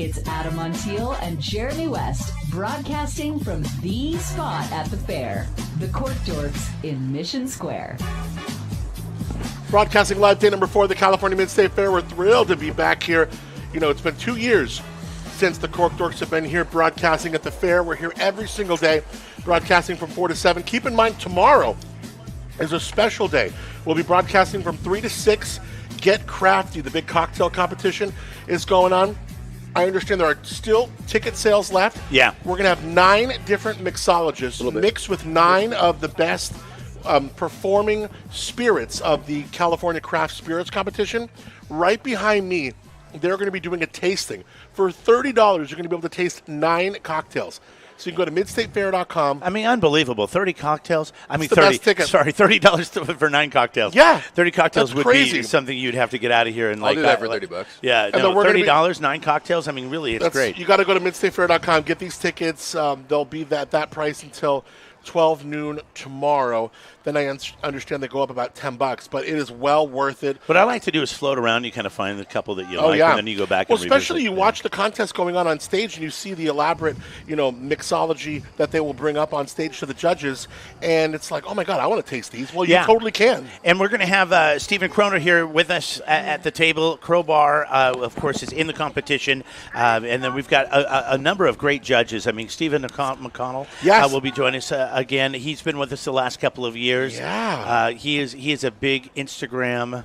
It's Adam Montiel and Jeremy West broadcasting from the spot at the fair, the Cork Dorks in Mission Square. Broadcasting live day number 4 of the California Mid-State Fair. We're thrilled to be back here. You know, it's been 2 years since the Cork Dorks have been here broadcasting at the fair. We're here every single day, broadcasting from 4 to 7. Keep in mind, tomorrow is a special day. We'll be broadcasting from 3 to 6. Get Crafty, the big cocktail competition, is going on. I understand there are still ticket sales left. Yeah. We're going to have 9 different mixologists mixed with 9 of the best performing spirits of the California Craft Spirits Competition. Right behind me, they're going to be doing a tasting. For $30, you're going to be able to taste 9 cocktails. So you can go to midstatefair.com. I mean, unbelievable. 30 cocktails. I mean, It's the best ticket. Sorry, $30 for 9 cocktails. Yeah. 30 cocktails That's would crazy. be something you'd have to get out of here. And I'll do that for $30. Yeah, And no, then we're gonna $30, 9 cocktails. I mean, really, it's great. You got to go to midstatefair.com. Get these tickets. They'll be that price until 12 noon tomorrow. Then I understand they go up about $10, but it is well worth it. What I like to do is float around. You kind of find the couple that you like, yeah. and then you go back Well, and especially revisit. you watch the contest going on stage, and you see the elaborate, mixology that they will bring up on stage to the judges, and it's like, oh my God, I want to taste these. Well, you totally can. And we're going to have Stephen Croner here with us at the table. Crowbar, of course, is in the competition, and then we've got a number of great judges. I mean, Stephen McConnell will be joining us again. He's been with us the last couple of years. Yeah. He is a big Instagram.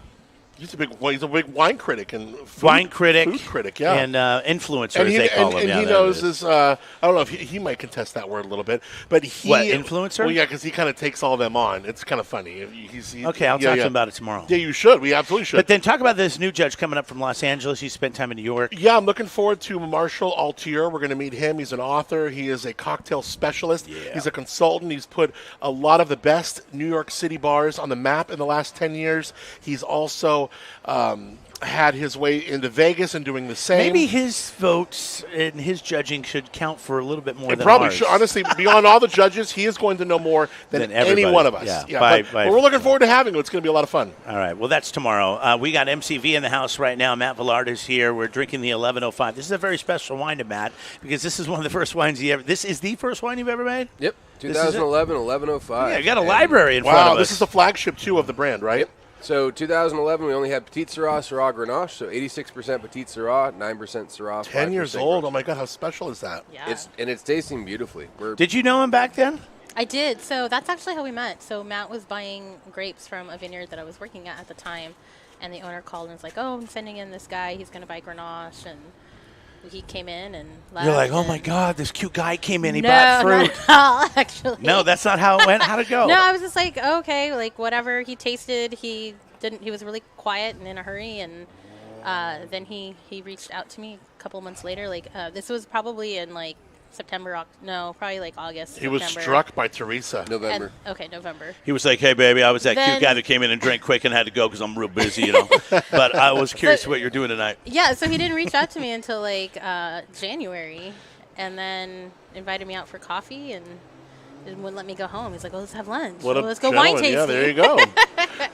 He's a big wine critic and food critic, yeah, and influencer, as they call him. And he knows this. I don't know if he might contest that word a little bit, but influencer? Well, yeah, because he kind of takes all of them on. It's kind of funny. Okay, I'll talk to him about it tomorrow. Yeah, you should. We absolutely should. But then talk about this new judge coming up from Los Angeles. He spent time in New York. Yeah, I'm looking forward to Marshall Altier. We're going to meet him. He's an author. He is a cocktail specialist. Yeah. He's a consultant. He's put a lot of the best New York City bars on the map in the last 10 years. He's also had his way into Vegas and doing the same. Maybe his votes and his judging should count for a little bit more it than probably ours. should. Honestly, beyond all the judges, he is going to know more than any one of us. Yeah, but we're looking forward to having him. It's going to be a lot of fun. All right. Well, that's tomorrow. We got MCV in the house right now. Matt Villard is here. We're drinking the 1105. This is a very special wine to Matt because this is one of the first wines he ever. This is the first wine you've ever made? Yep. 2011, 1105. Yeah, you got a library in front of us. Wow, this is the flagship, too, of the brand, right? Yep. So 2011, we only had Petite Syrah Grenache, so 86% Petite Syrah, 9% Syrah. 10 years old. Oh, my God, how special is that? Yeah. It's tasting beautifully. Did you know him back then? I did. So that's actually how we met. So Matt was buying grapes from a vineyard that I was working at the time, and the owner called and was like, oh, I'm sending in this guy. He's going to buy Grenache, and he came in and left. You're like, oh, my God, this cute guy came in. He no, bought fruit. Not at all, actually. No, that's not how it went. How'd it go? No, I was just like, okay, like whatever. He tasted. He was really quiet and in a hurry, and then he reached out to me a couple months later. Like this was probably in like September, probably like August. He was struck by Teresa. November. November. He was like, hey, baby, I was that cute guy that came in and drank quick and had to go because I'm real busy, But I was curious what you're doing tonight. Yeah, so he didn't reach out to me until like January, and then invited me out for coffee and wouldn't let me go home. He's like, let's have lunch. Let's go wine tasting. Yeah, there you go.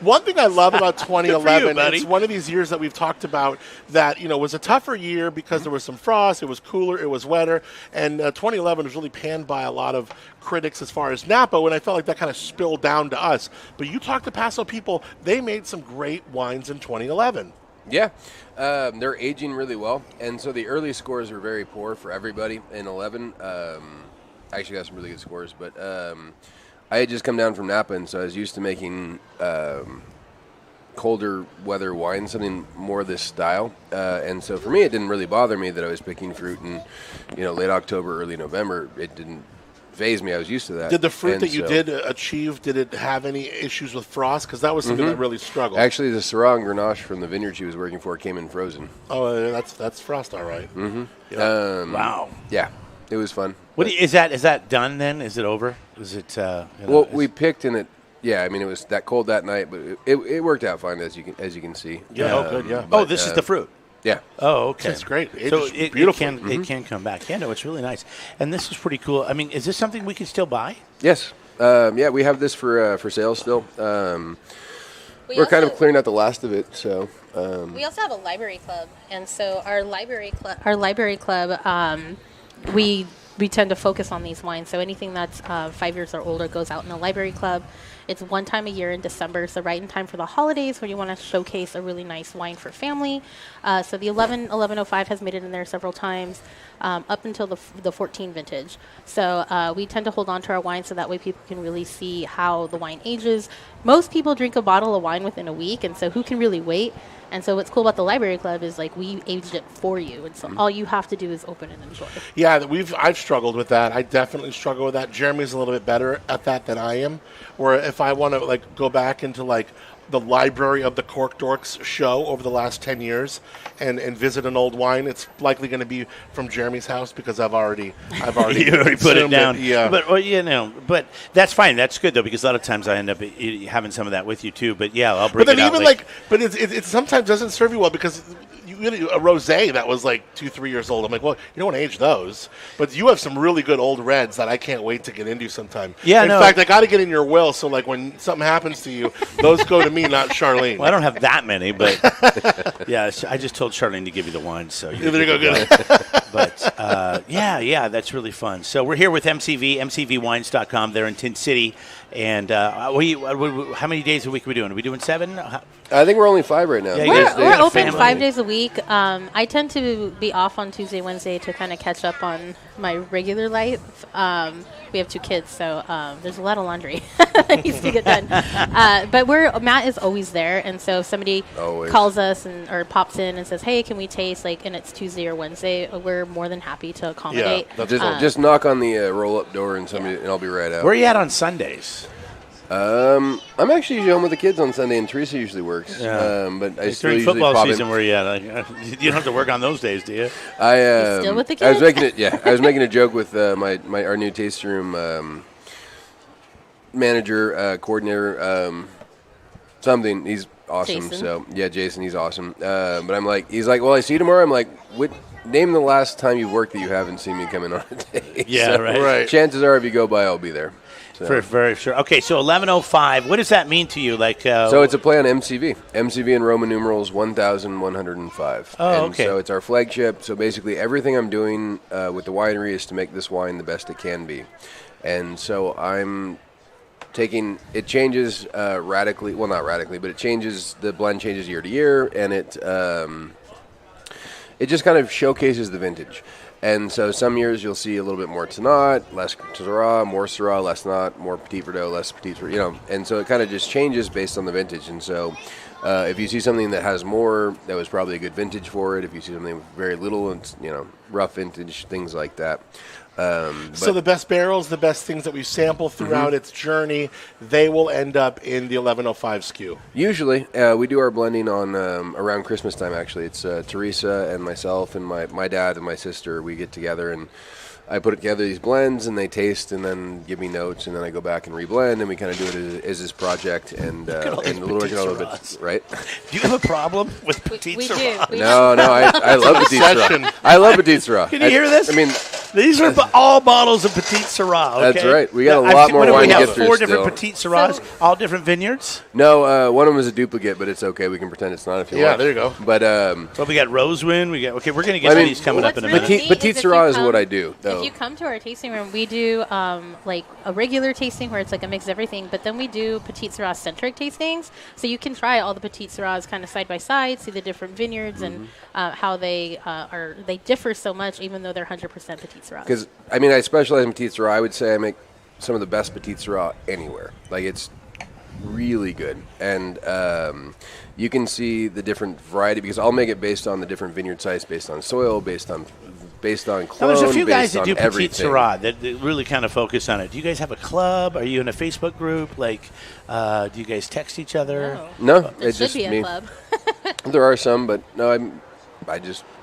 One thing I love about 2011, you, it's one of these years that we've talked about that, was a tougher year because there was some frost, it was cooler, it was wetter, and 2011 was really panned by a lot of critics as far as Napa, and I felt like that kind of spilled down to us. But you talk to Paso people, they made some great wines in 2011. Yeah, they're aging really well, and so the early scores were very poor for everybody in 11. I actually got some really good scores, but I had just come down from Napa, and so I was used to making colder weather wine, something more this style. And so for me, it didn't really bother me that I was picking fruit in, late October, early November. It didn't phase me. I was used to that. Did the fruit that you did achieve, did it have any issues with frost? Because that was something that really struggled. Actually, the Syrah and Grenache from the vineyard she was working for came in frozen. Oh, that's frost, all right. Mm-hmm. Yeah. Wow. Yeah, it was fun. What is that done then? Is it over? Is it? We picked and it. Yeah, I mean it was that cold that night, but it worked out fine as you can see. Yeah, good. Yeah. But, this is the fruit. Yeah. Oh, okay. It's great. It can come back. Yeah, no, it's really nice. And this is pretty cool. I mean, is this something we can still buy? Yes. Yeah, we have this for sale still. we're kind of clearing out the last of it. So we also have a library club, and so our library club, we tend to focus on these wines. So anything that's 5 years or older goes out in a library club. It's one time a year in December, so right in time for the holidays when you want to showcase a really nice wine for family. So the 1105 has made it in there several times, up until the 14 vintage. So we tend to hold on to our wine so that way people can really see how the wine ages. Most people drink a bottle of wine within a week, and so who can really wait? And so what's cool about the library club is like we aged it for you, and so all you have to do is open and enjoy. Yeah, I've struggled with that. I definitely struggle with that. Jeremy's a little bit better at that than I am. Where if I want to like go back into like the library of the Cork Dorks show over the last 10 years and visit an old wine, it's likely going to be from Jeremy's house because I've already you already put it down. Yeah, but that's fine. That's good though, because a lot of times I end up having some of that with you too. But yeah, I'll bring it out. But it sometimes doesn't serve you well because a rosé that was like 2-3 years old. I'm like, well, you don't want to age those, but you have some really good old reds that I can't wait to get into sometime. Yeah, in fact, I got to get in your will, so like when something happens to you, those go to me, not Charlene. Well, I don't have that many, but yeah, I just told Charlene to give you the wine, so there you go. Good. But yeah, that's really fun. So we're here with MCV, MCVWines.com. They're in Tin City, and how many days a week are we doing? Are we doing 7? I think we're only 5 right now. Yeah, we're open 5 days a week. I tend to be off on Tuesday, Wednesday to kind of catch up on my regular life. We have 2 kids, so there's a lot of laundry that needs to get done. But Matt is always there, and so if somebody calls us or pops in and says, "Hey, can we taste?" and it's Tuesday or Wednesday, we're more than happy to accommodate. Yeah, just knock on the roll-up door and I'll be right out. Where are you at on Sundays? I'm actually usually home with the kids on Sunday, and Teresa usually works. Yeah. But I still during usually football pop season, in. where you at? You don't have to work on those days, do you? I still with the I was kids? I was making a joke with our new tasting room manager, coordinator, something. He's awesome. Jason. So yeah, Jason, he's awesome. But I'm like, he's like, well, I see you tomorrow. I'm like, name the last time you worked that you haven't seen me come in on a day. Yeah, so right. Chances are, if you go by, I'll be there. So. For very sure. Okay, so 1105. What does that mean to you? So it's a play on MCV. MCV in Roman numerals 1105. Oh, okay. So it's our flagship. So basically, everything I'm doing with the winery is to make this wine the best it can be. And so I'm taking it changes radically. Well, not radically, but it changes. The blend changes year to year, and it just kind of showcases the vintage. And so some years you'll see a little bit more Tannat, less Syrah, more Syrah, less Tannat, more Petit Verdot, less Petit Verdot, And so it kind of just changes based on the vintage. And so if you see something that has more, that was probably a good vintage for it. If you see something with very little, it's, rough vintage, things like that. So the best barrels, the best things that we sample throughout its journey, they will end up in the 1105 SKU. Usually, we do our blending on around Christmas time. Actually, it's Teresa and myself and my dad and my sister. We get together and I put together these blends, and they taste, and then give me notes, and then I go back and reblend, and we kind of do it as this project, and a little bit, right? Do you have a problem with Petit Syrah? No, I love Petit Syrah. I love Petit Syrah. Can you hear this? I mean, these are all bottles of Petit Syrah. Okay? That's right. We got a lot more wine to get through. We have 4 different Petit Syrahs, all different vineyards. No, one of them is a duplicate, but it's okay. We can pretend it's not if you want. Yeah, there you go. But so we got Rosewind. We're going to get to these coming up in a minute. Petit Syrah is what I do, though. If you come to our tasting room, we do like a regular tasting where it's like a mix of everything, but then we do Petit Syrah centric tastings, so you can try all the Petit Syrahs kind of side by side, see the different vineyards and how they they differ so much, even though they're 100% Petit Syrahs. Because I specialize in Petit Syrah. I would say I make some of the best Petit Syrah anywhere. Like, it's really good, and you can see the different variety because I'll make it based on the different vineyard sites, based on soil, based on clone. Now, there's a few guys that do Petit everything. Syrah that really kind of focus on it. Do you guys have a club? Are you in a Facebook group? Like, do you guys text each other? No, it should be a club. There are some, but no, I'm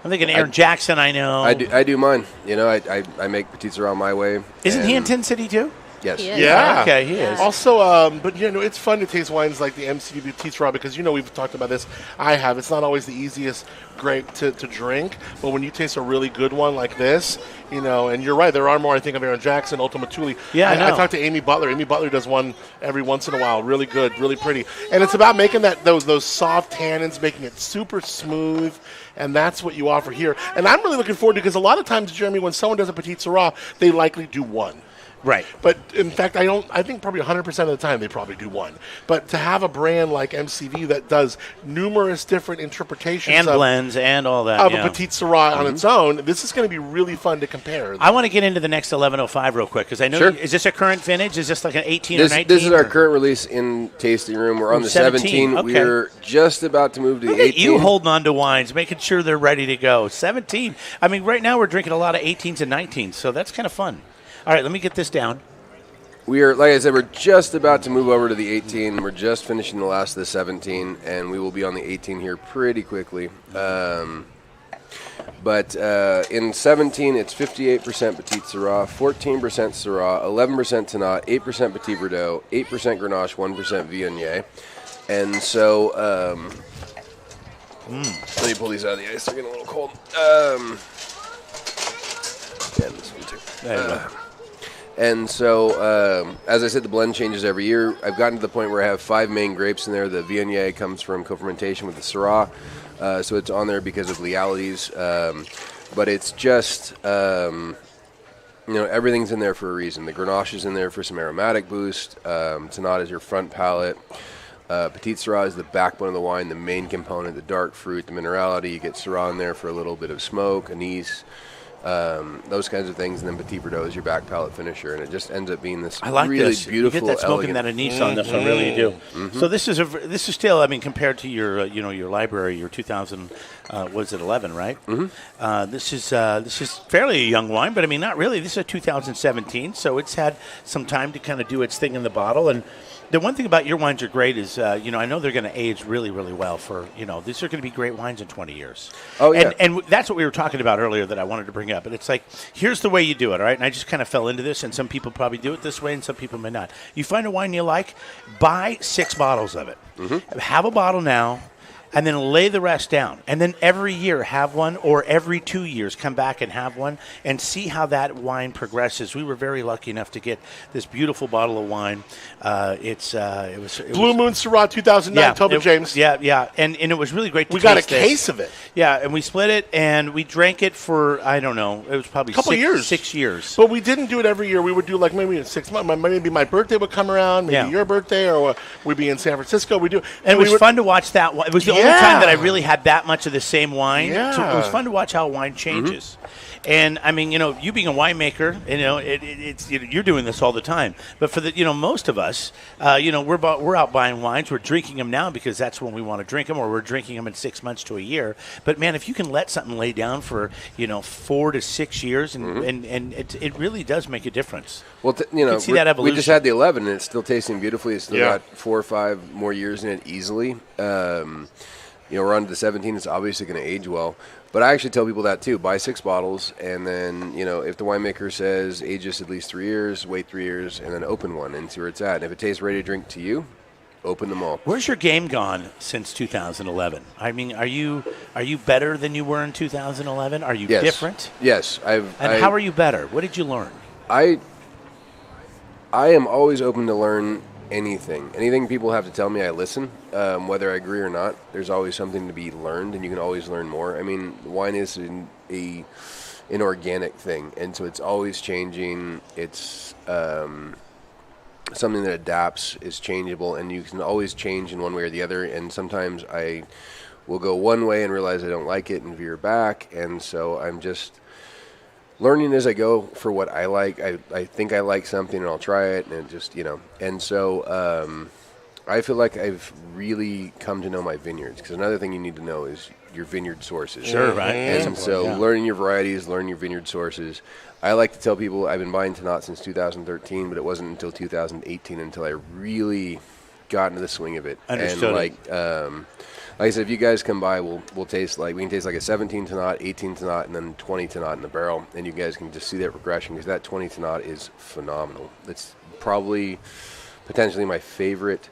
thinking Aaron Jackson. I know. I do mine. I make Petit Syrah my way. Isn't he in Tin City too? Yes. He is. Yeah. Okay, he is. Also, but it's fun to taste wines like the MCV Petite Sirah because we've talked about this. I have. It's not always the easiest grape to drink, but when you taste a really good one like this, and you're right, there are more. I think of Aaron Jackson, Ultima Thule. Yeah, I talked to Amy Butler. Amy Butler does one every once in a while. Really good, really pretty, and it's about making those soft tannins, making it super smooth. And that's what you offer here. And I'm really looking forward to it because a lot of times, Jeremy, when someone does a Petite Sirah, they likely do one. Right. But in fact, I think probably 100% of the time they probably do one. But to have a brand like MCV that does numerous different interpretations and blends and all that of a Petite Sirah on its own, this is going to be really fun to compare. I want to get into the next 1105 real quick because I know. Sure. Is this a current vintage? Is this like an 18 or 19? This is our current release in tasting room. We're on the 17. Okay. We're just about to move to the Look 18. at you holding on to wines, making sure they're ready to go. 17. I mean, right now we're drinking a lot of 18s and 19s, so that's kind of fun. All right, let me get this down. We are, like I said, we're just about to move over to the 18. We're just finishing the last of the 17, and we will be on the 18 here pretty quickly. But in 17, it's 58% Petite Sirah, 14% Syrah, 11% Tannat, 8% Petit Verdot, 8% Grenache, 1% Viognier. And so, let me pull these out of the ice. They're getting a little cold. And this one too. There you go. And so, as I said, the blend changes every year. I've gotten to the point where I have 5 main grapes in there. The Viognier comes from co-fermentation with the Syrah, so it's on there because of lealities. But it's just, everything's in there for a reason. The Grenache is in there for some aromatic boost. Tannat is your front palate. Petite Sirah is the backbone of the wine, the main component, the dark fruit, the minerality. You get Syrah in there for a little bit of smoke, anise. Those kinds of things, and then Petit Verdot is your back palate finisher, and it just ends up being this really beautiful, you get that smoke and that anise on this one, really you do. So this is still, I mean, compared to your your library, your 2000 was it 11, right? This is fairly a young wine, but I mean not really. This is a 2017, so it's had some time to kind of do its thing in the bottle. And the one thing about your wines are great is, I know they're going to age really, really well for, these are going to be great wines in 20 years. Oh, yeah. And that's what we were talking about earlier that I wanted to bring up. And it's like, here's the way you do it, all right? And I just kind of fell into this, and some people probably do it this way, and some people may not. You find a wine you like, buy 6 bottles of it. Have a bottle now, and then lay the rest down. And then every year have one, or every 2 years come back and have one, and see how that wine progresses. We were very lucky enough to get this beautiful bottle of wine. It was Blue Moon Syrah 2009, Toby James. Yeah, and it was really great to We got a taste this. case of it. Yeah, and we split it, and we drank it for, I don't know, it was probably Couple years. 6 years. But we didn't do it every year. We would do like maybe in 6 months. Maybe my birthday would come around, maybe your birthday, or we'd be in San Francisco. We do, and it was fun to watch that. It was the only time that I really had that much of the same wine. Yeah. So it was fun to watch how wine changes. And I mean, you being a winemaker, it's you're doing this all the time. But for the most of us, we're out buying wines. We're drinking them now because that's when we want to drink them, or we're drinking them in 6 months to a year. But man, if you can let something lay down for 4 to 6 years, and it really does make a difference. Well, you can see that evolution. We just had the 11, and it's still tasting beautifully. It's still got 4 or 5 more years in it easily. We're on to the 17. It's obviously going to age well. But I actually tell people that too. Buy 6 bottles, and then, if the winemaker says age this at least 3 years, wait 3 years, and then open one and see where it's at. And if it tastes ready to drink to you, open them all. Where's your game gone since 2011? I mean, are you better than you were in 2011? Are you different? Yes. How are you better? What did you learn? I am always open to learn anything people have to tell me. I listen, whether I agree or not. There's always something to be learned, and you can always learn more. I mean, wine is an organic thing, and so it's always changing. It's something that adapts, is changeable, and you can always change in one way or the other. And sometimes I will go one way and realize I don't like it and veer back, and so I'm just learning as I go for what I like. I think I like something, and I'll try it, and it just, And so I feel like I've really come to know my vineyards, because another thing you need to know is your vineyard sources. Sure, right. And so learning your varieties, learning your vineyard sources. I like to tell people I've been buying Tannat since 2013, but it wasn't until 2018 until I really got into the swing of it. Understood. And like I said, if you guys come by, we'll taste we can taste like a 17 to knot, 18 to knot, and then 20 to knot in the barrel, and you guys can just see that progression because that 20 to knot is phenomenal. It's probably potentially my favorite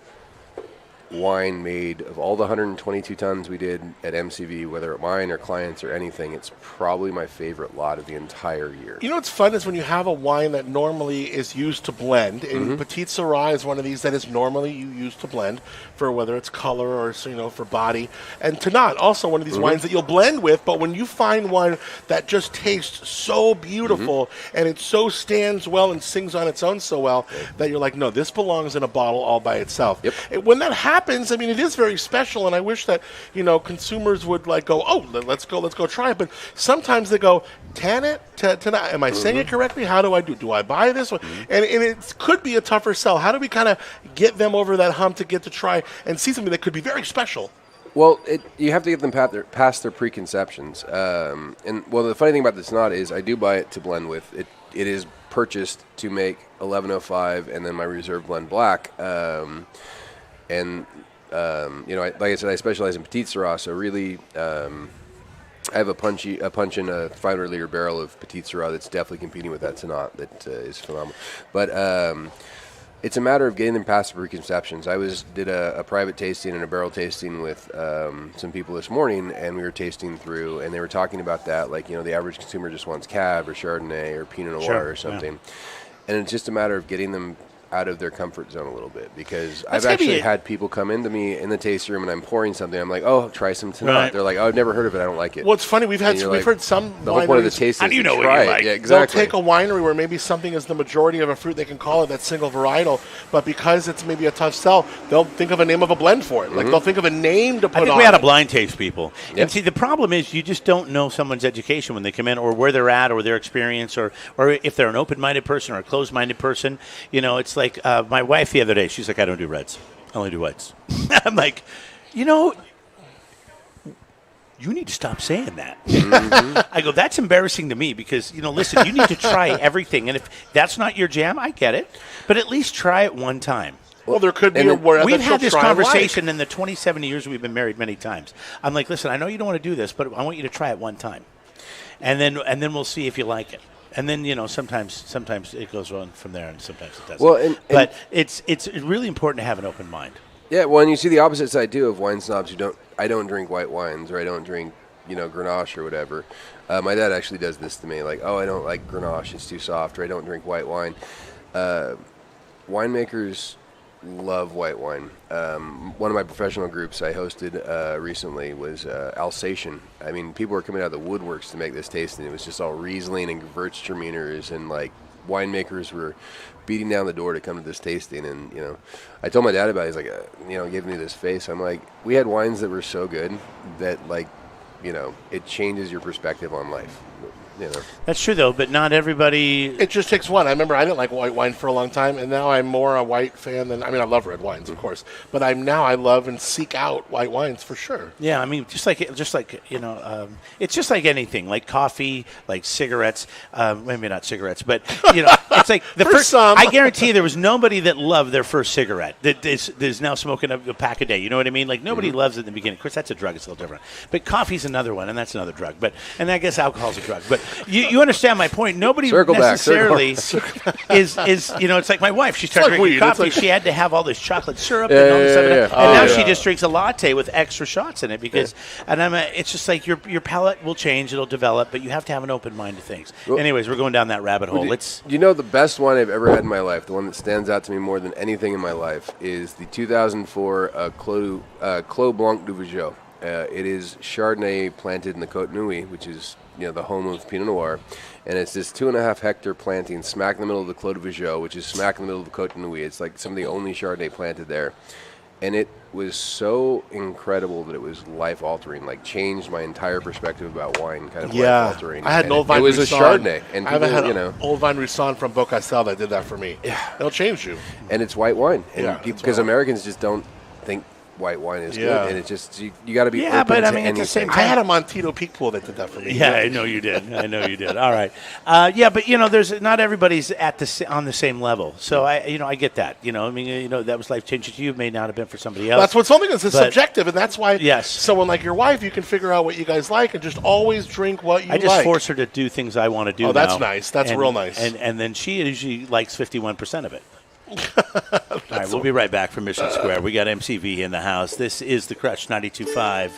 wine made of all the 122 tons we did at MCV, whether at mine or clients or anything. It's probably my favorite lot of the entire year. You know what's fun is when you have a wine that normally is used to blend, and Petit Syrah is one of these that is normally used to blend for whether it's color or for body, and Tannat also one of these wines that you'll blend with, but when you find one that just tastes so beautiful and it so stands well and sings on its own so well that you're like, no, this belongs in a bottle all by itself. When that happens, I mean, it is very special, and I wish that consumers would go, oh, let's go try it. But sometimes they go, Tannat, am I saying it correctly? How do I do? Do I buy this one? And it could be a tougher sell. How do we kind of get them over that hump to get to try and see something that could be very special? Well, you have to get them past their preconceptions. The funny thing about this knot is I do buy it to blend with. It is purchased to make 1105 and then my reserve blend black. Like I said, I specialize in Petit Syrah, so really I have a punch in a 500-liter barrel of Petit Syrah that's definitely competing with that Tannat that is phenomenal. But it's a matter of getting them past the preconceptions. I did a private tasting and a barrel tasting with some people this morning, and we were tasting through, and they were talking about that, the average consumer just wants Cab or Chardonnay or Pinot Noir or something. Yeah. And it's just a matter of getting them out of their comfort zone a little bit, because I've actually had people come into me in the tasting room and I'm pouring something. I'm like, oh, try some Tannat. Right. They're like, oh, I've never heard of it. I don't like it. Well, it's funny. We've heard some the whole point of the taste how is do you know to what try you like? it. Yeah, exactly. They'll take a winery where maybe something is the majority of a fruit. They can call it that single varietal, but because it's maybe a tough sell, they'll think of a name of a blend for it. Like they'll think of a name to put on. I think we had a blind taste, people. Yep. And see, the problem is you just don't know someone's education when they come in, or where they're at, or their experience, or if they're an open-minded person or a closed-minded person. It's like my wife the other day, she's like, I don't do reds. I only do whites. I'm like, you need to stop saying that. I go, that's embarrassing to me because, listen, you need to try everything. And if that's not your jam, I get it. But at least try it one time. Well, there could be we've had this conversation in the 27 years we've been married many times. I'm like, listen, I know you don't want to do this, but I want you to try it one time. And then we'll see if you like it. And then, sometimes it goes on from there and sometimes it doesn't. Well, but it's really important to have an open mind. Yeah, well, and you see the opposite side, too, of wine snobs I don't drink white wines, or I don't drink, Grenache or whatever. My dad actually does this to me, like, oh, I don't like Grenache, it's too soft, or I don't drink white wine. Winemakers love white wine. One of my professional groups I hosted recently was Alsatian. I mean, people were coming out of the woodworks to make this tasting. It was just all Riesling and Gewürztraminers, and winemakers were beating down the door to come to this tasting. And I told my dad about it. He's like, gave me this face. I'm like, we had wines that were so good that it changes your perspective on life. That's true, though, but not everybody... It just takes one. I remember I didn't like white wine for a long time, and now I'm more a white fan than... I mean, I love red wines, of course, but I love and seek out white wines for sure. Yeah, I mean, it's just like anything, like coffee, like cigarettes. Maybe not cigarettes, but, it's like the first... Some. I guarantee there was nobody that loved their first cigarette that is now smoking a pack a day. You know what I mean? Like, nobody loves it in the beginning. Of course, that's a drug. It's a little different. But coffee's another one, and that's another drug. And I guess alcohol's a drug. But you understand my point. Nobody necessarily is it's like my wife. She started drinking coffee. She had to have all this chocolate syrup and all this stuff. And now she just drinks a latte with extra shots in it because it's just like your palate will change. It'll develop, but you have to have an open mind to things. Well, anyways, we're going down that rabbit hole. The best wine I've ever had in my life, the one that stands out to me more than anything in my life, is the 2004 Clos Blanc du Vougeot. It is Chardonnay planted in the Côte Nui, which is the home of Pinot Noir, and it's this 2.5 hectare planting smack in the middle of the Clos du Vougeot, which is smack in the middle of the Côte Nui. It's like some of the only Chardonnay planted there, and it was so incredible that it was life-altering, changed my entire perspective about wine, kind of life-altering. I had an old vine. It was a Chardonnay, and people, I had old vine Roussan from Beaucastel that did that for me. Yeah, it'll change you. And it's white wine, and because Americans just don't think white wine is good, and it's just you got to be open but to I mean, at anything. the same I time, had a Montito Peak pool that did that for me. Yeah, I know you did. All right. But there's not everybody's on the same level. So I get that. That was life changing to you. It may not have been for somebody else. That's what something is. It's subjective, and that's why. Yes. Someone like your wife, you can figure out what you guys like, and just always drink what you like. I just force her to do things I want to do. Oh, that's nice. That's real nice. And then she usually likes 51% of it. All right, we'll be right back from Mission Square. We got MCV in the house. This is the Crutch 92.5